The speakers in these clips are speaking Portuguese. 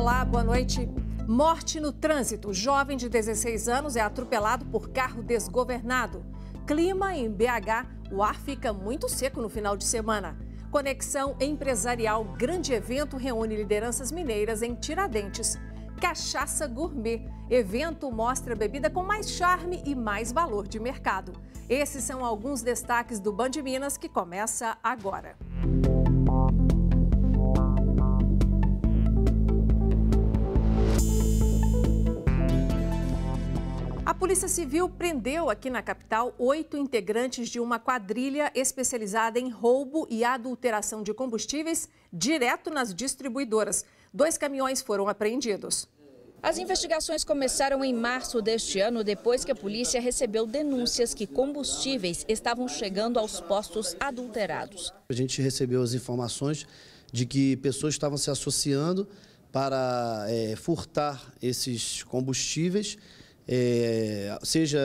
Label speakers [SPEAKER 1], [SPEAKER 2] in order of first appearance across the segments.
[SPEAKER 1] Olá, boa noite. Morte no trânsito. Jovem de 16 anos é atropelado por carro desgovernado. Clima em BH, o ar fica muito seco no final de semana. Conexão empresarial, grande evento reúne lideranças mineiras em Tiradentes. Cachaça Gourmet. Evento mostra bebida com mais charme e mais valor de mercado. Esses são alguns destaques do Band Minas que começa agora. A Polícia Civil prendeu aqui na capital 8 integrantes de uma quadrilha especializada em roubo e adulteração de combustíveis direto nas distribuidoras. 2 caminhões foram apreendidos.
[SPEAKER 2] As investigações começaram em março deste ano, depois que a polícia recebeu denúncias que combustíveis estavam chegando aos postos adulterados. A
[SPEAKER 3] gente recebeu as informações de que pessoas estavam se associando para furtar esses combustíveis, seja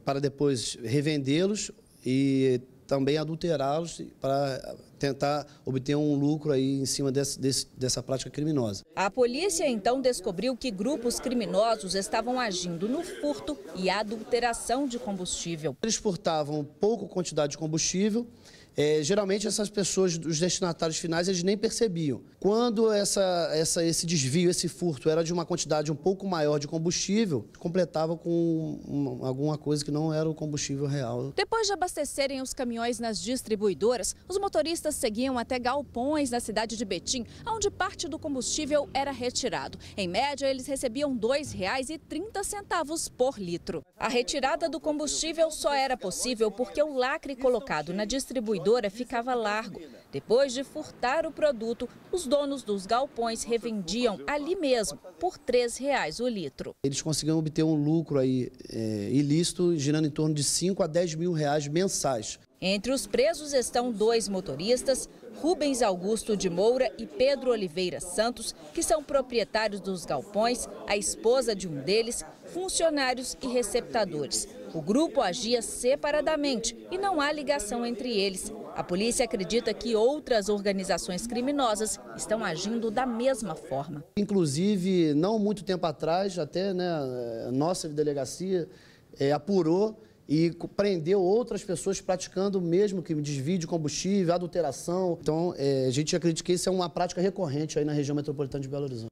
[SPEAKER 3] para depois revendê-los e também adulterá-los para tentar obter um lucro aí em cima dessa prática criminosa.
[SPEAKER 2] A polícia então descobriu que grupos criminosos estavam agindo no furto e adulteração de combustível.
[SPEAKER 3] Eles furtavam pouca quantidade de combustível. Geralmente essas pessoas, os destinatários finais, eles nem percebiam. Quando esse desvio, esse furto era de uma quantidade um pouco maior de combustível, completava com alguma coisa que não era o combustível real.
[SPEAKER 2] Depois de abastecerem os caminhões nas distribuidoras, os motoristas seguiam até galpões na cidade de Betim, onde parte do combustível era retirado. Em média, eles recebiam R$ 2,30 por litro. A retirada do combustível só era possível porque o lacre colocado na distribuidora ficava largo. Depois de furtar o produto, os donos dos galpões revendiam ali mesmo por R$ 3,00 o litro.
[SPEAKER 3] Eles conseguiram obter um lucro aí, ilícito, girando em torno de 5 a 10 mil reais mensais.
[SPEAKER 2] Entre os presos estão 2 motoristas, Rubens Augusto de Moura e Pedro Oliveira Santos, que são proprietários dos galpões, a esposa de um deles, funcionários e receptadores. O grupo agia separadamente e não há ligação entre eles. A polícia acredita que outras organizações criminosas estão agindo da mesma forma.
[SPEAKER 3] Inclusive, não muito tempo atrás, até a nossa delegacia apurou e prendeu outras pessoas praticando o mesmo crime, desvio de combustível, adulteração. Então, a gente acredita que isso é uma prática recorrente aí na região metropolitana de Belo Horizonte.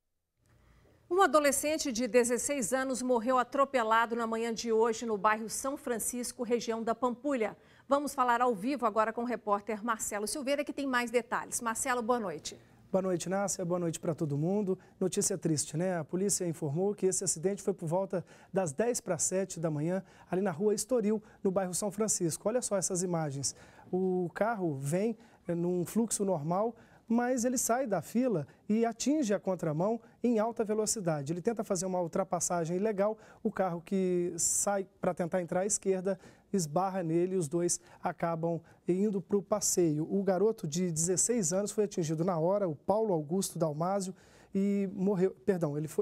[SPEAKER 1] Um adolescente de 16 anos morreu atropelado na manhã de hoje no bairro São Francisco, região da Pampulha. Vamos falar ao vivo agora com o repórter Marcelo Silveira, que tem mais detalhes. Marcelo, boa noite.
[SPEAKER 4] Boa noite, Nácia. Boa noite para todo mundo. Notícia triste, né? A polícia informou que esse acidente foi por volta das 10h para 7 da manhã, ali na rua Estoril, no bairro São Francisco. Olha só essas imagens. O carro vem num fluxo normal, mas ele sai da fila e atinge a contramão em alta velocidade. Ele tenta fazer uma ultrapassagem ilegal, o carro que sai para tentar entrar à esquerda esbarra nele e os dois acabam indo para o passeio. O garoto de 16 anos foi atingido na hora, o Paulo Augusto Dalmásio, e morreu,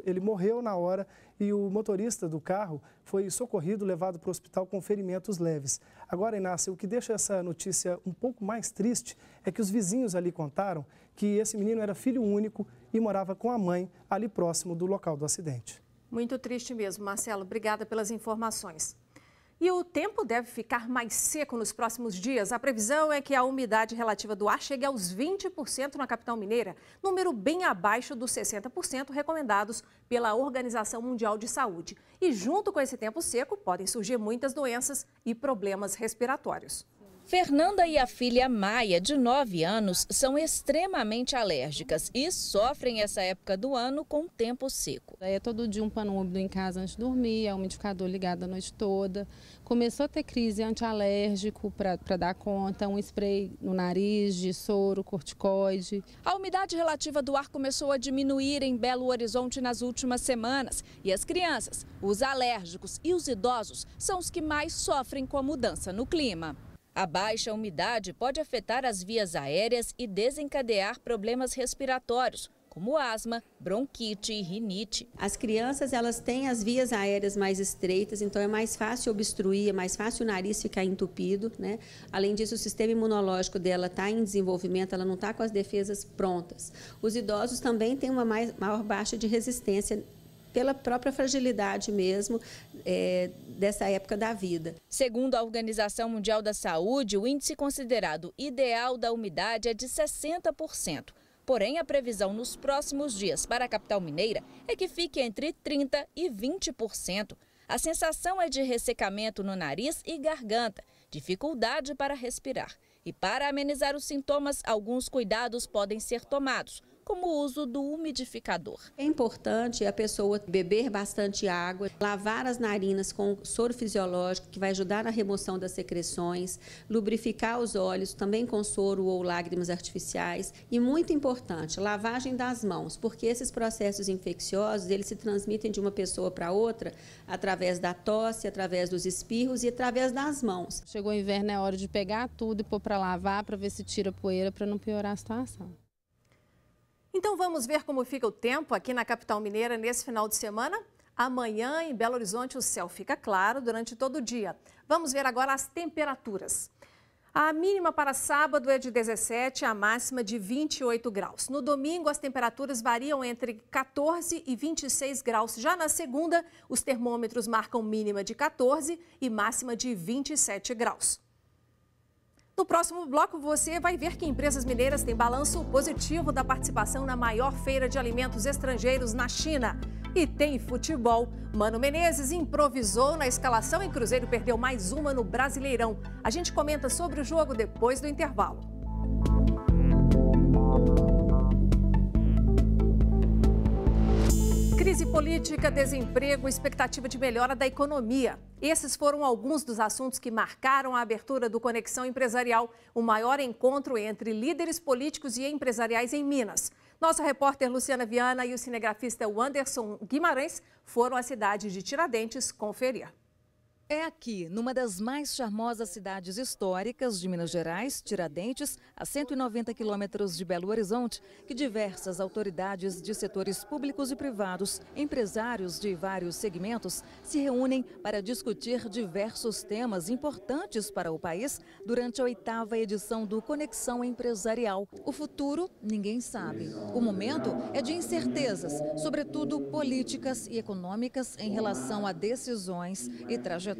[SPEAKER 4] ele morreu na hora e o motorista do carro foi socorrido, levado para o hospital com ferimentos leves. Agora, Inácia, o que deixa essa notícia um pouco mais triste é que os vizinhos ali contaram que esse menino era filho único e morava com a mãe ali próximo do local do acidente.
[SPEAKER 1] Muito triste mesmo, Marcelo. Obrigada pelas informações. E o tempo deve ficar mais seco nos próximos dias. A previsão é que a umidade relativa do ar chegue aos 20% na capital mineira, número bem abaixo dos 60% recomendados pela Organização Mundial de Saúde. E junto com esse tempo seco, podem surgir muitas doenças e problemas respiratórios.
[SPEAKER 2] Fernanda e a filha Maia, de 9 anos, são extremamente alérgicas e sofrem essa época do ano com tempo seco.
[SPEAKER 5] É todo dia um pano úmido em casa antes de dormir, é o umidificador ligado a noite toda. Começou a ter crise antialérgico para dar conta, um spray no nariz de soro, corticoide.
[SPEAKER 2] A umidade relativa do ar começou a diminuir em Belo Horizonte nas últimas semanas. E as crianças, os alérgicos e os idosos são os que mais sofrem com a mudança no clima. A baixa umidade pode afetar as vias aéreas e desencadear problemas respiratórios, como asma, bronquite e rinite.
[SPEAKER 6] As crianças, elas têm as vias aéreas mais estreitas, então é mais fácil obstruir, é mais fácil o nariz ficar entupido, né? Além disso, o sistema imunológico dela está em desenvolvimento, ela não está com as defesas prontas. Os idosos também têm uma maior baixa de resistência pela própria fragilidade mesmo dessa época da vida.
[SPEAKER 2] Segundo a Organização Mundial da Saúde, o índice considerado ideal da umidade é de 60%. Porém, a previsão nos próximos dias para a capital mineira é que fique entre 30% e 20%. A sensação é de ressecamento no nariz e garganta, dificuldade para respirar. E para amenizar os sintomas, alguns cuidados podem ser tomados, como o uso do umidificador.
[SPEAKER 6] É importante a pessoa beber bastante água, lavar as narinas com soro fisiológico, que vai ajudar na remoção das secreções, lubrificar os olhos também com soro ou lágrimas artificiais. E muito importante, lavagem das mãos, porque esses processos infecciosos, eles se transmitem de uma pessoa para outra através da tosse, através dos espirros e através das mãos.
[SPEAKER 5] Chegou o inverno, é hora de pegar tudo e pôr para lavar, para ver se tira poeira, para não piorar a situação.
[SPEAKER 1] Então vamos ver como fica o tempo aqui na capital mineira nesse final de semana? Amanhã em Belo Horizonte o céu fica claro durante todo o dia. Vamos ver agora as temperaturas. A mínima para sábado é de 17, a máxima de 28 graus. No domingo as temperaturas variam entre 14 e 26 graus. Já na segunda, os termômetros marcam mínima de 14 e máxima de 27 graus. No próximo bloco, você vai ver que empresas mineiras têm balanço positivo da participação na maior feira de alimentos estrangeiros na China. E tem futebol. Mano Menezes improvisou na escalação e Cruzeiro perdeu mais uma no Brasileirão. A gente comenta sobre o jogo depois do intervalo. Crise política, desemprego, expectativa de melhora da economia. Esses foram alguns dos assuntos que marcaram a abertura do Conexão Empresarial, o maior encontro entre líderes políticos e empresariais em Minas. Nossa repórter Luciana Viana e o cinegrafista Wanderson Guimarães foram à cidade de Tiradentes conferir.
[SPEAKER 7] É aqui, numa das mais charmosas cidades históricas de Minas Gerais, Tiradentes, a 190 quilômetros de Belo Horizonte, que diversas autoridades de setores públicos e privados, empresários de vários segmentos, se reúnem para discutir diversos temas importantes para o país durante a 8ª edição do Conexão Empresarial. O futuro, ninguém sabe. O momento é de incertezas, sobretudo políticas e econômicas em relação a decisões e trajetórias.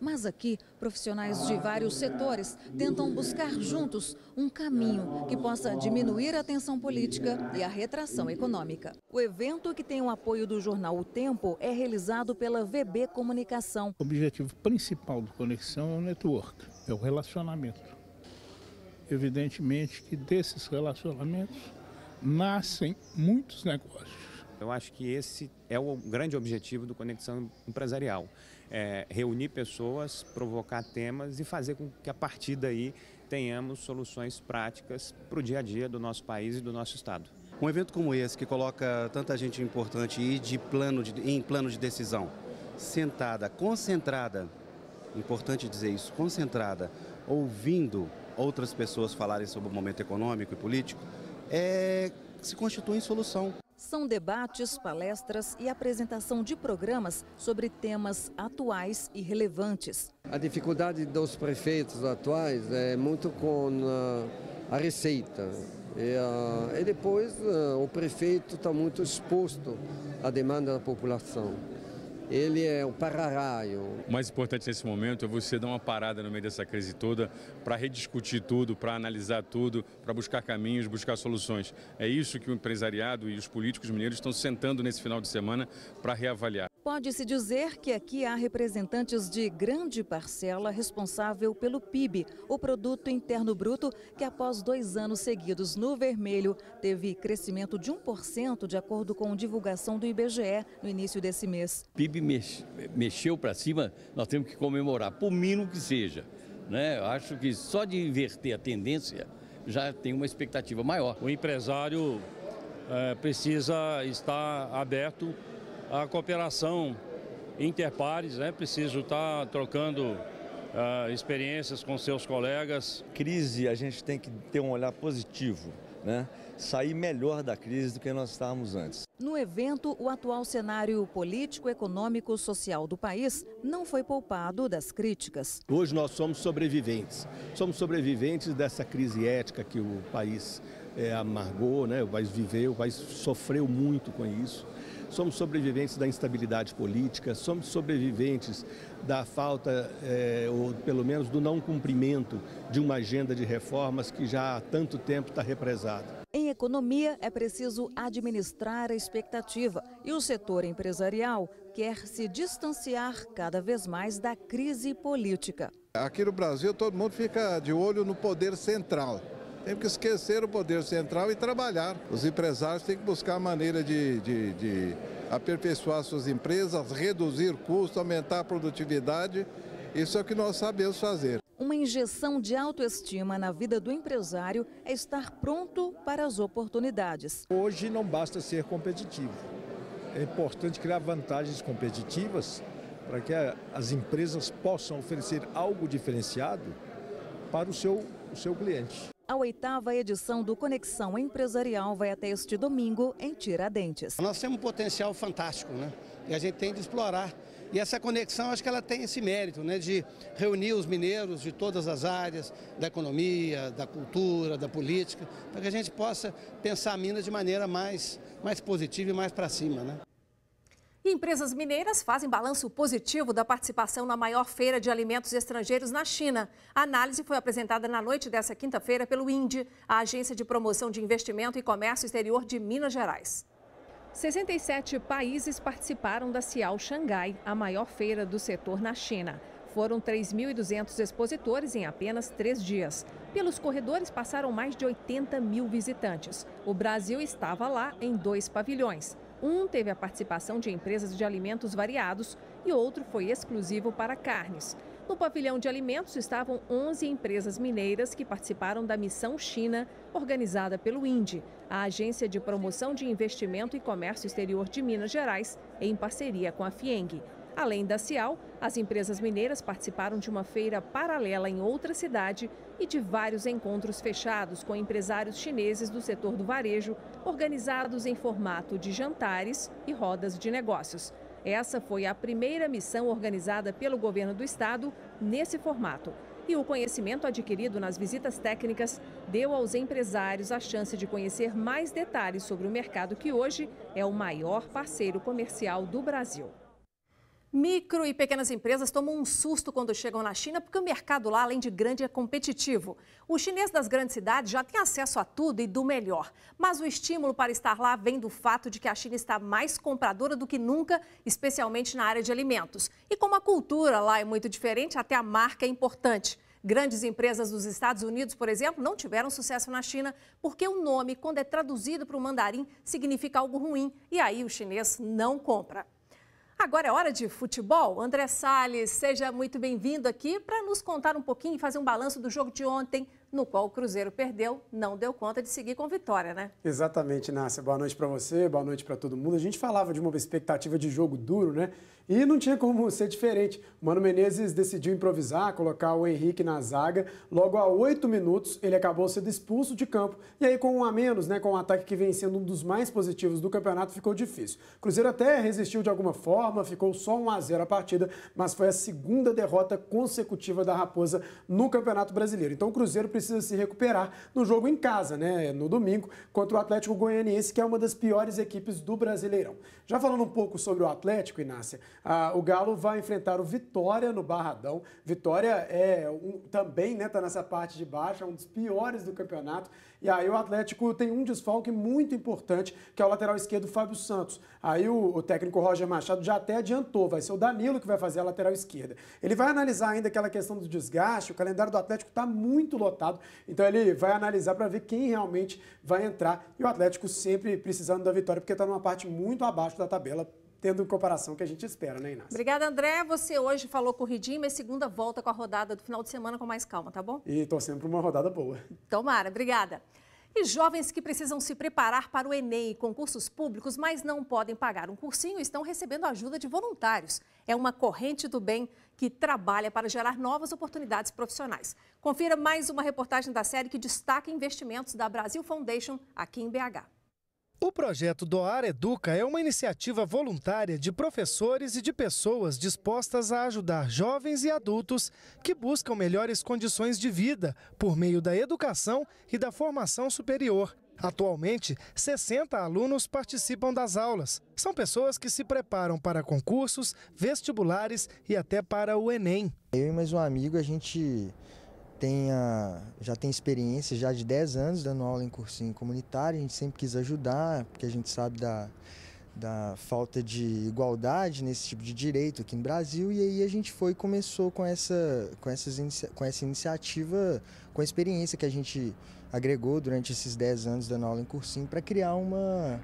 [SPEAKER 7] Mas aqui, profissionais de vários setores tentam buscar juntos um caminho que possa diminuir a tensão política e a retração econômica. O evento, que tem o apoio do jornal O Tempo, é realizado pela VB Comunicação.
[SPEAKER 8] O objetivo principal do Conexão é o network, é o relacionamento. Evidentemente que desses relacionamentos nascem muitos negócios.
[SPEAKER 9] Eu acho que esse é o grande objetivo do Conexão Empresarial. Reunir pessoas, provocar temas e fazer com que a partir daí tenhamos soluções práticas para o dia a dia do nosso país e do nosso estado.
[SPEAKER 3] Um evento como esse, que coloca tanta gente importante e em plano de decisão, sentada, concentrada, importante dizer isso, concentrada, ouvindo outras pessoas falarem sobre o momento econômico e político, se constitui em solução.
[SPEAKER 7] São debates, palestras e apresentação de programas sobre temas atuais e relevantes.
[SPEAKER 10] A dificuldade dos prefeitos atuais é muito com a receita. E depois o prefeito está muito exposto à demanda da população. Ele é o para-raio.
[SPEAKER 11] O mais importante nesse momento é você dar uma parada no meio dessa crise toda para rediscutir tudo, para analisar tudo, para buscar caminhos, buscar soluções. É isso que o empresariado e os políticos mineiros estão sentando nesse final de semana para reavaliar.
[SPEAKER 7] Pode-se dizer que aqui há representantes de grande parcela responsável pelo PIB, o Produto Interno Bruto, que após 2 anos seguidos no vermelho, teve crescimento de 1%, de acordo com divulgação do IBGE no início desse mês.
[SPEAKER 12] O PIB mexeu para cima, nós temos que comemorar, por mínimo que seja, né? Eu acho que só de inverter a tendência já tem uma expectativa maior.
[SPEAKER 13] O empresário precisa estar aberto à cooperação interpares, né? Preciso estar trocando experiências com seus colegas.
[SPEAKER 14] Crise, a gente tem que ter um olhar positivo, né? Sair melhor da crise do que nós estávamos antes.
[SPEAKER 7] No evento, o atual cenário político, econômico, social do país não foi poupado das críticas.
[SPEAKER 15] Hoje nós somos sobreviventes dessa crise ética que o país amargou, né? O país viveu, o país sofreu muito com isso. Somos sobreviventes da instabilidade política, somos sobreviventes da falta, ou pelo menos do não cumprimento de uma agenda de reformas que já há tanto tempo está represada.
[SPEAKER 7] Em economia, é preciso administrar a expectativa e o setor empresarial quer se distanciar cada vez mais da crise política.
[SPEAKER 16] Aqui no Brasil, todo mundo fica de olho no poder central. Tem que esquecer o poder central e trabalhar. Os empresários têm que buscar a maneira de aperfeiçoar suas empresas, reduzir custos, aumentar a produtividade. Isso é o que nós sabemos fazer.
[SPEAKER 7] Uma injeção de autoestima na vida do empresário é estar pronto para as oportunidades.
[SPEAKER 17] Hoje não basta ser competitivo. É importante criar vantagens competitivas para que as empresas possam oferecer algo diferenciado para o seu cliente.
[SPEAKER 7] A 8ª edição do Conexão Empresarial vai até este domingo em Tiradentes.
[SPEAKER 18] Nós temos um potencial fantástico, né? E a gente tem de explorar. E essa conexão, acho que ela tem esse mérito, né? De reunir os mineiros de todas as áreas, da economia, da cultura, da política, para que a gente possa pensar Minas de maneira mais positiva e mais para cima, né?
[SPEAKER 1] E empresas mineiras fazem balanço positivo da participação na maior feira de alimentos estrangeiros na China. A análise foi apresentada na noite dessa quinta-feira pelo INDE, a Agência de Promoção de Investimento e Comércio Exterior de Minas Gerais. 67 países participaram da Cial Xangai, a maior feira do setor na China. Foram 3.200 expositores em apenas 3 dias. Pelos corredores passaram mais de 80 mil visitantes. O Brasil estava lá em 2 pavilhões. Um teve a participação de empresas de alimentos variados e outro foi exclusivo para carnes. No pavilhão de alimentos estavam 11 empresas mineiras que participaram da Missão China, organizada pelo INDE, a Agência de Promoção de Investimento e Comércio Exterior de Minas Gerais, em parceria com a FIENG. Além da Cial, as empresas mineiras participaram de uma feira paralela em outra cidade e de vários encontros fechados com empresários chineses do setor do varejo, organizados em formato de jantares e rodas de negócios. Essa foi a primeira missão organizada pelo governo do estado nesse formato. E o conhecimento adquirido nas visitas técnicas deu aos empresários a chance de conhecer mais detalhes sobre o mercado que hoje é o maior parceiro comercial do Brasil. Micro e pequenas empresas tomam um susto quando chegam na China porque o mercado lá, além de grande, é competitivo. O chinês das grandes cidades já tem acesso a tudo e do melhor. Mas o estímulo para estar lá vem do fato de que a China está mais compradora do que nunca, especialmente na área de alimentos. E como a cultura lá é muito diferente, até a marca é importante. Grandes empresas dos Estados Unidos, por exemplo, não tiveram sucesso na China porque o nome, quando é traduzido para o mandarim, significa algo ruim e aí o chinês não compra. Agora é hora de futebol. André Salles, seja muito bem-vindo aqui para nos contar um pouquinho e fazer um balanço do jogo de ontem, no qual o Cruzeiro perdeu, não deu conta de seguir com vitória, né?
[SPEAKER 4] Exatamente, Nácia. Boa noite para você, boa noite para todo mundo. A gente falava de uma expectativa de jogo duro, né? E não tinha como ser diferente. O Mano Menezes decidiu improvisar, colocar o Henrique na zaga. Logo a 8 minutos, ele acabou sendo expulso de campo. E aí, com um a menos, né, com um ataque que vem sendo um dos mais positivos do campeonato, ficou difícil. O Cruzeiro até resistiu de alguma forma, ficou só 1-0 a partida, mas foi a segunda derrota consecutiva da Raposa no Campeonato Brasileiro. Então o Cruzeiro precisa se recuperar no jogo em casa, né, no domingo, contra o Atlético Goianiense, que é uma das piores equipes do Brasileirão. Já falando um pouco sobre o Atlético, Inácia, o Galo vai enfrentar o Vitória no Barradão. Vitória também, né, tá nessa parte de baixo, é um dos piores do campeonato. E aí o Atlético tem um desfalque muito importante, que é o lateral esquerdo Fábio Santos. Aí o técnico Roger Machado já até adiantou, vai ser o Danilo que vai fazer a lateral esquerda. Ele vai analisar ainda aquela questão do desgaste, o calendário do Atlético está muito lotado, então ele vai analisar para ver quem realmente vai entrar. E o Atlético sempre precisando da vitória, porque está numa parte muito abaixo da tabela, tendo em comparação que a gente espera, né, Inácia?
[SPEAKER 1] Obrigada, André. Você hoje falou corridinho, mas segunda volta com a rodada do final de semana com mais calma, tá bom?
[SPEAKER 4] E torcendo para uma rodada boa.
[SPEAKER 1] Tomara, obrigada. E jovens que precisam se preparar para o Enem e concursos públicos, mas não podem pagar um cursinho, estão recebendo ajuda de voluntários. É uma corrente do bem que trabalha para gerar novas oportunidades profissionais. Confira mais uma reportagem da série que destaca investimentos da Brasil Foundation aqui em BH.
[SPEAKER 4] O projeto Doar Educa é uma iniciativa voluntária de professores e de pessoas dispostas a ajudar jovens e adultos que buscam melhores condições de vida por meio da educação e da formação superior. Atualmente, 60 alunos participam das aulas. São pessoas que se preparam para concursos, vestibulares e até para o Enem.
[SPEAKER 19] Eu e mais um amigo, a gente já tem experiência já de 10 anos dando aula em cursinho comunitário. A gente sempre quis ajudar, porque a gente sabe da falta de igualdade nesse tipo de direito aqui no Brasil. E aí a gente começou com essa iniciativa, com a experiência que a gente agregou durante esses 10 anos dando aula em cursinho, para criar uma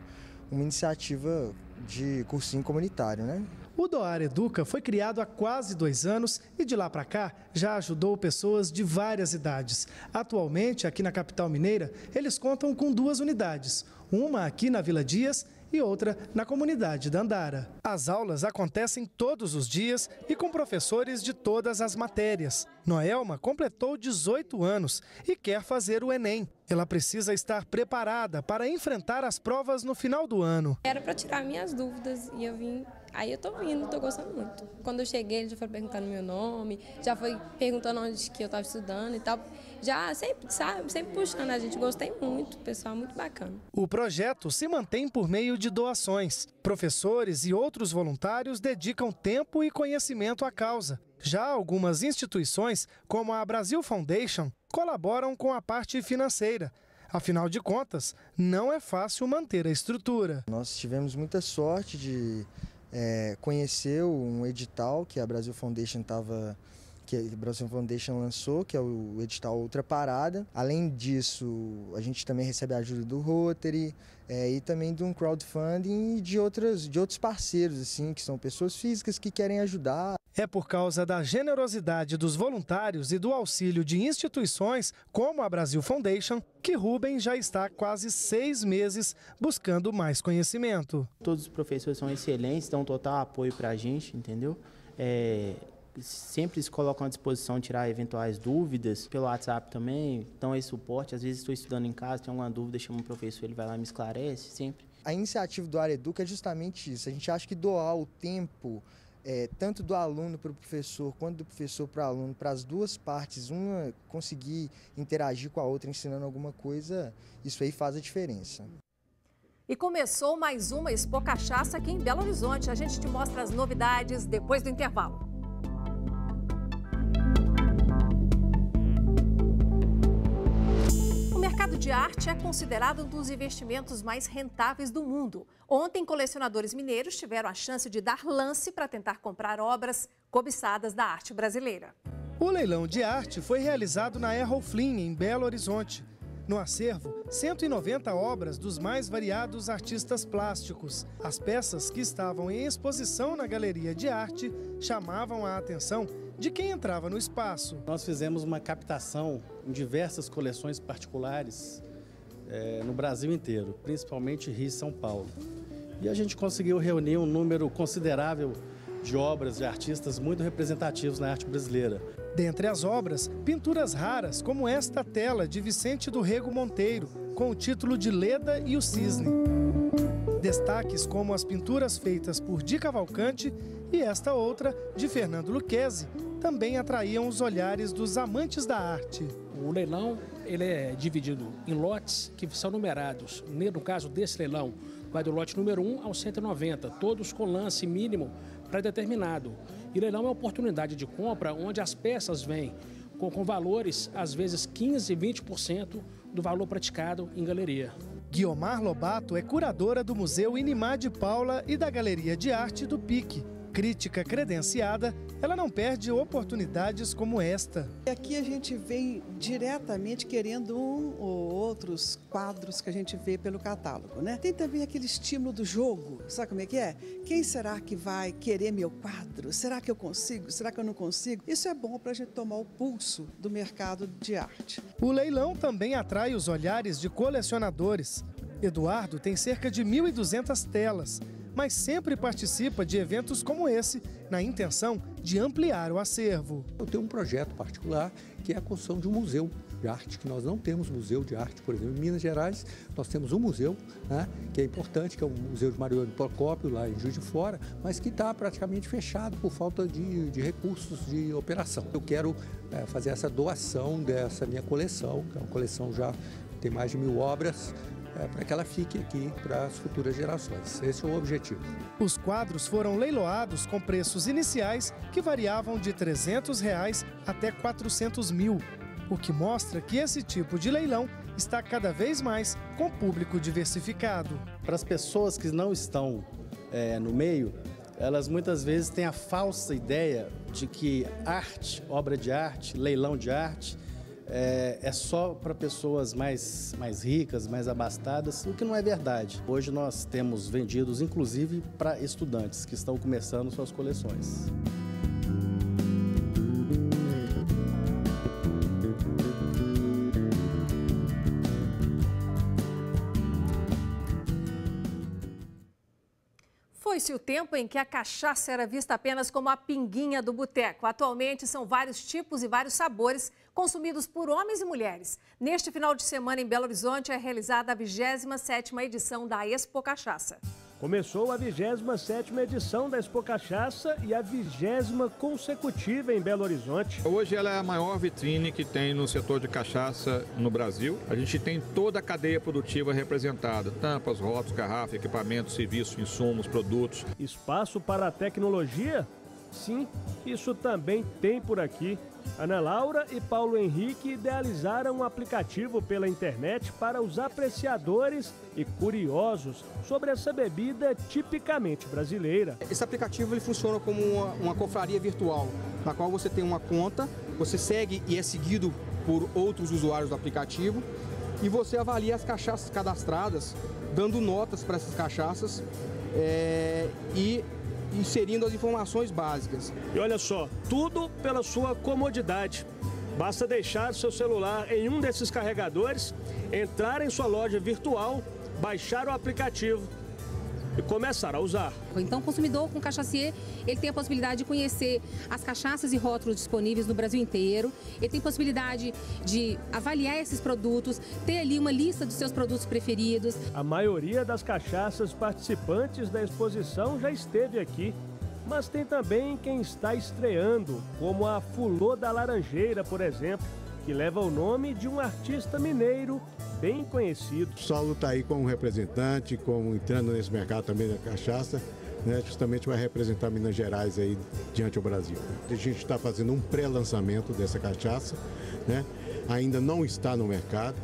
[SPEAKER 19] iniciativa de cursinho comunitário, né?
[SPEAKER 4] O Doar Educa foi criado há quase 2 anos e de lá para cá já ajudou pessoas de várias idades. Atualmente, aqui na capital mineira, eles contam com 2 unidades, uma aqui na Vila Dias e outra na comunidade da Andara. As aulas acontecem todos os dias e com professores de todas as matérias. Noelma completou 18 anos e quer fazer o Enem. Ela precisa estar preparada para enfrentar as provas no final do ano.
[SPEAKER 20] Era para tirar minhas dúvidas e eu vim. Aí eu tô vindo, tô gostando muito. Quando eu cheguei, ele já foi perguntando meu nome, já foi perguntando onde que eu estava estudando e tal. Já sempre puxando a gente, gostei muito, pessoal muito bacana.
[SPEAKER 4] O projeto se mantém por meio de doações. Professores e outros voluntários dedicam tempo e conhecimento à causa. Já algumas instituições, como a Brasil Foundation, colaboram com a parte financeira. Afinal de contas, não é fácil manter a estrutura.
[SPEAKER 19] Nós tivemos muita sorte de conhecer um edital que a Brasil Foundation lançou, que é o edital Outra Parada. Além disso, a gente também recebe a ajuda do Rotary e também de um crowdfunding e de outros parceiros, assim, que são pessoas físicas que querem ajudar.
[SPEAKER 4] É por causa da generosidade dos voluntários e do auxílio de instituições como a Brasil Foundation que Rubem já está há quase 6 meses buscando mais conhecimento.
[SPEAKER 21] Todos os professores são excelentes, dão total apoio para a gente, entendeu? Sempre se colocam à disposição de tirar eventuais dúvidas, pelo WhatsApp também, dão esse suporte. Às vezes estou estudando em casa, tenho alguma dúvida, chamo um professor, ele vai lá e me esclarece, sempre.
[SPEAKER 19] A iniciativa do Doar Educa é justamente isso, a gente acha que doar o tempo, tanto do aluno para o professor, quanto do professor para o aluno, para as duas partes, uma conseguir interagir com a outra ensinando alguma coisa, isso aí faz a diferença.
[SPEAKER 1] E começou mais uma Expo Cachaça aqui em Belo Horizonte. A gente te mostra as novidades depois do intervalo. O mercado de arte é considerado um dos investimentos mais rentáveis do mundo. Ontem, colecionadores mineiros tiveram a chance de dar lance para tentar comprar obras cobiçadas da arte brasileira.
[SPEAKER 4] O leilão de arte foi realizado na Errol Flynn, em Belo Horizonte. No acervo, 190 obras dos mais variados artistas plásticos. As peças que estavam em exposição na galeria de arte chamavam a atenção de quem entrava no espaço.
[SPEAKER 22] Nós fizemos uma captação em diversas coleções particulares no Brasil inteiro, principalmente Rio e São Paulo. E a gente conseguiu reunir um número considerável de obras de artistas muito representativos na arte brasileira.
[SPEAKER 4] Dentre as obras, pinturas raras como esta tela de Vicente do Rego Monteiro, com o título de Leda e o Cisne. Destaques como as pinturas feitas por Di Cavalcanti e esta outra, de Fernando Lucchesi, também atraíam os olhares dos amantes da arte.
[SPEAKER 23] O leilão ele é dividido em lotes que são numerados. No caso desse leilão, vai do lote número 1 ao 190, todos com lance mínimo pré-determinado. E leilão é uma oportunidade de compra onde as peças vêm com valores, às vezes 15% e 20% do valor praticado em galeria.
[SPEAKER 4] Guiomar Lobato é curadora do Museu Inimar de Paula e da Galeria de Arte do PIC. crítica credenciada, ela não perde oportunidades como esta.
[SPEAKER 2] Aqui a gente vem diretamente querendo um ou outros quadros que a gente vê pelo catálogo, né? Tem também aquele estímulo do jogo, sabe como é que é? Quem será que vai querer meu quadro? Será que eu consigo? Será que eu não consigo? Isso é bom para a gente tomar o pulso do mercado de arte.
[SPEAKER 4] O leilão também atrai os olhares de colecionadores. Eduardo tem cerca de 1.200 telas, mas sempre participa de eventos como esse, na intenção de ampliar o acervo.
[SPEAKER 5] Eu tenho um projeto particular que é a construção de um museu de arte, que nós não temos museu de arte, por exemplo. Em Minas Gerais, nós temos um museu, né, que é importante, que é o Museu de Mariano Procópio, lá em Juiz de Fora, mas que está praticamente fechado por falta de recursos de operação. Eu quero fazer essa doação dessa minha coleção, que é uma coleção já tem mais de 1.000 obras, para que ela fique aqui para as futuras gerações. Esse é o objetivo.
[SPEAKER 4] Os quadros foram leiloados com preços iniciais que variavam de R$ 300 até R$ 400 mil, o que mostra que esse tipo de leilão está cada vez mais com público diversificado.
[SPEAKER 22] Para as pessoas que não estão no meio, elas muitas vezes têm a falsa ideia de que arte, obra de arte, leilão de arte, é só para pessoas mais ricas, mais abastadas, o que não é verdade. Hoje nós temos vendidos, inclusive, para estudantes que estão começando suas coleções.
[SPEAKER 1] Foi-se o tempo em que a cachaça era vista apenas como a pinguinha do boteco. Atualmente, são vários tipos e vários sabores consumidos por homens e mulheres. Neste final de semana, em Belo Horizonte, é realizada a 27ª edição da Expo Cachaça.
[SPEAKER 6] Começou a 27ª edição da Expo Cachaça e a 20ª consecutiva em Belo Horizonte.
[SPEAKER 24] Hoje ela é a maior vitrine que tem no setor de cachaça no Brasil. A gente tem toda a cadeia produtiva representada. Tampas, rótulos, garrafas, equipamentos, serviços, insumos, produtos.
[SPEAKER 6] Espaço para a tecnologia? Sim, isso também tem por aqui. Ana Laura e Paulo Henrique idealizaram um aplicativo pela internet para os apreciadores e curiosos sobre essa bebida tipicamente brasileira.
[SPEAKER 25] Esse aplicativo ele funciona como uma confraria virtual, na qual você tem uma conta, você segue e é seguido por outros usuários do aplicativo e você avalia as cachaças cadastradas, dando notas para essas cachaças e inserindo as informações básicas.
[SPEAKER 6] E olha só, tudo pela sua comodidade. Basta deixar seu celular em um desses carregadores, entrar em sua loja virtual, baixar o aplicativo e começar a usar.
[SPEAKER 26] Então, o consumidor com cachacier, ele tem a possibilidade de conhecer as cachaças e rótulos disponíveis no Brasil inteiro. Ele tem possibilidade de avaliar esses produtos, ter ali uma lista dos seus produtos preferidos.
[SPEAKER 6] A maioria das cachaças participantes da exposição já esteve aqui, mas tem também quem está estreando, como a Fulô da Laranjeira, por exemplo, que leva o nome de um artista mineiro bem conhecido.
[SPEAKER 27] O Saulo está aí como representante, como entrando nesse mercado também da cachaça, né, justamente vai representar Minas Gerais aí diante do Brasil. A gente está fazendo um pré-lançamento dessa cachaça, né, ainda não está no mercado.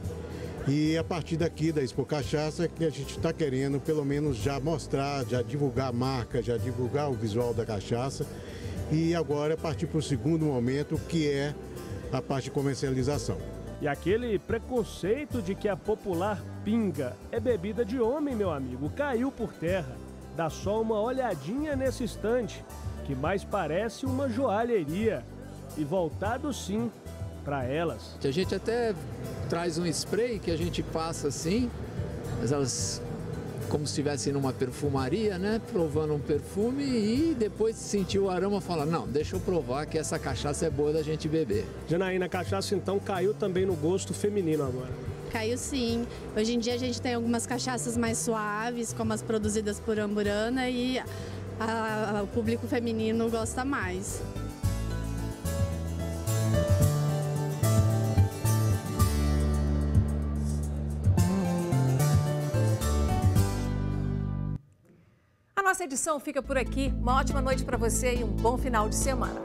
[SPEAKER 27] E a partir daqui da Expo Cachaça que a gente está querendo pelo menos já mostrar, já divulgar a marca, já divulgar o visual da cachaça e agora partir para o segundo momento, que é a parte de comercialização.
[SPEAKER 6] E aquele preconceito de que a popular pinga é bebida de homem, meu amigo, caiu por terra. Dá só uma olhadinha nesse estande, que mais parece uma joalheria. E voltado sim para elas.
[SPEAKER 28] A gente até traz um spray que a gente passa assim, mas elas como se estivessem numa perfumaria, né? Provando um perfume e depois de sentir o aroma fala, não, deixa eu provar que essa cachaça é boa da gente beber.
[SPEAKER 6] Janaína, a cachaça então caiu também no gosto feminino agora.
[SPEAKER 29] Caiu sim. Hoje em dia a gente tem algumas cachaças mais suaves, como as produzidas por Amburana, e o público feminino gosta mais.
[SPEAKER 1] A nossa edição fica por aqui. Uma ótima noite para você e um bom final de semana.